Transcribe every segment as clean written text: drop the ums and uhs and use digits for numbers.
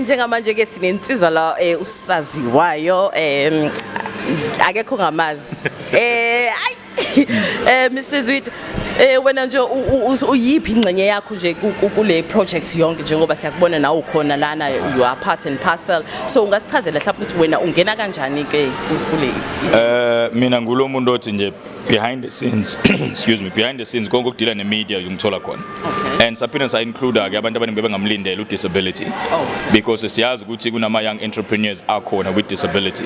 njengamanje ke sinensizwa la usaziwayo akekho ngamazi Mr Zwide wena nje uyiphi ingcenye yakho nje kule project yonke njengoba siyakubona nawe ukhona lana you are part and parcel so ungasichazela mhlawumbe ukuthi wena ungena kanjani ke kule mina ngulomuntu othi nje behind the scenes behind the scenes konke okudila nemedia ungithola khona and saphinde sa include ke abantu abaningi bebengamlindela udisability because siyazi ukuthi kunama young entrepreneurs akhona with disability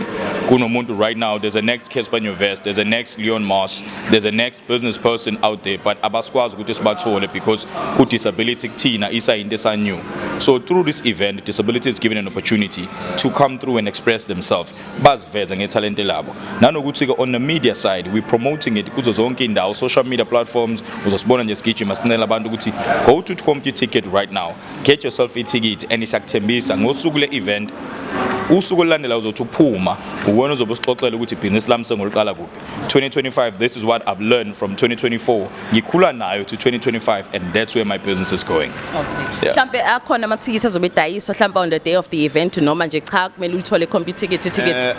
kunomuntu right now there's a next Casper Nyovest, there's a next Leon Moss, there's a next business person out there but abaskwazi ukuthi sibathole because disability kuthina isayinto esanyu so through this event disability is given an opportunity to come through and express themselves baziveza ngetalent labo nanokuthi on the media side we promoting it kuzo zonke indawo social media platforms uzosibona nje sigijima sinela abantu ukuthi go to CompuTicket right now get yourself a ticket and isakuthembisa ngosuku le event usuku olandela uzothi uphuma uwona uzobe usixoxela ukuthi business lami sengoliqala kuphi 2025 this is what I've learned from 2024 ngikhula nayo to 2025 and that's where my business is going mhlambe akhona amathikithi azobe edayiswa mhlambe on the day of the event noma nje cha kumele uthole CompuTicket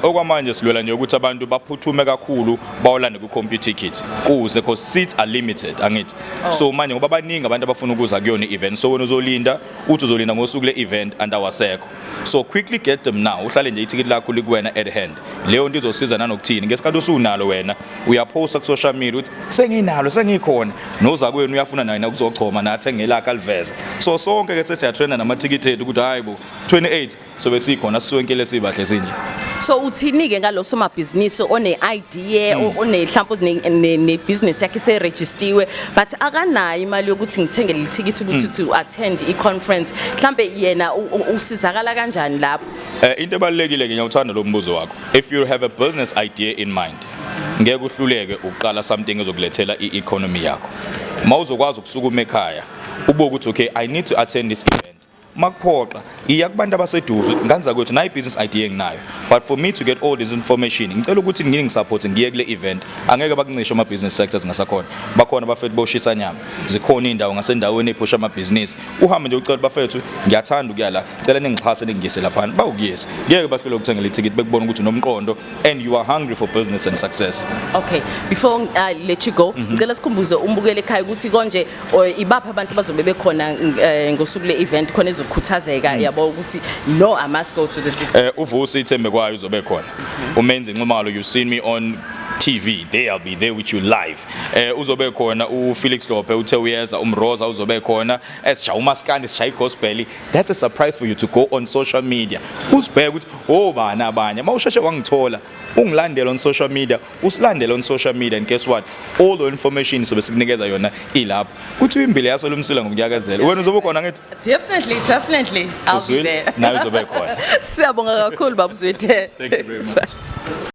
okwamanje silwela nje ukuthi abantu baphuthume kakhulu bawolanda ku CompuTicket kuze because seats are limited angithi so manje ngoba baningi abantu abafuna ukuza kuyona event so wena uzolinda uthi uzolinda ngosuku le event and awasekho so quickly get them now uhlale nje iticket lakho likuwena at hand leyo nto izosiza nanokuthini ngesikhathi usunalo wena uyaposta ku social media uthi senginalo sengikhona noza kwenu uyafuna naye ukuzochoma nathi engelaka aliveza so sonke ke sethi yatrenda namaticket ethu ukuthi hayibo 28 so besikhona siswenkele sibahle sinje so uthini ke ngalo soma business one idea one mhlawumbe ne business yakhe se registiwe but akanayo imali yokuthi ngithengele iticket ukuthi to attend I conference mhlambe yena usizakala kanjani lapho into ebalekile ke ngiyathanda lo mbuzo wakho if you have a business idea in mind ngeke uhluleke uqala something ezokulethela I-economy yakho mawuzokwazi ukusukuma ekhaya ubuke ukuthi okay I need to attend this event makuphoqa iya kubantu abaseduze nganza ukuthi nayi business idea enginayo but for me to get all this information ngicela ukuthi ngingisupport ngiye kule event angeke bakuncishe ama business sectors ngasakhona bakhona bafethu boshisa nyama zikhona indawo ngasendaweni ephusha ama business uhambe nje ucela bafethu ngiyathanda ukuyala cela ningixhase ningiyise lapha bawukuyesa ngeke bafile ukuthenga le ticket bekubona ukuthi nomqondo and you are hungry for business and success okay before I let you go ngicela sikhumbuze umbukele ekhaya ukuthi konje ibapha abantu bazobe bekhona ngosuku le event khona ukhuthazeka yabo ukuthi no I must go to this uvusi ithembe kwayo uzobe khona umenze inxumalo you seen me on TV I'll be there with you live uzobe khona uFelix Lophe uthe uyeza umroza uzobe khona esisha umaskandi sisha igospel that's a surprise for you to go on social media usibheka ukuthi bana abanye mawusheshe wangithola ungilandela on social media usilandela on social media and guess what all the information sobe sikunikeza yona ilapha kuthi imbili yaso lomsila ngokuyakezela wena uzobe khona ngithi definitely I'll be there nawe uzobe khona siyabonga kakhulu baba Zwide thank you very much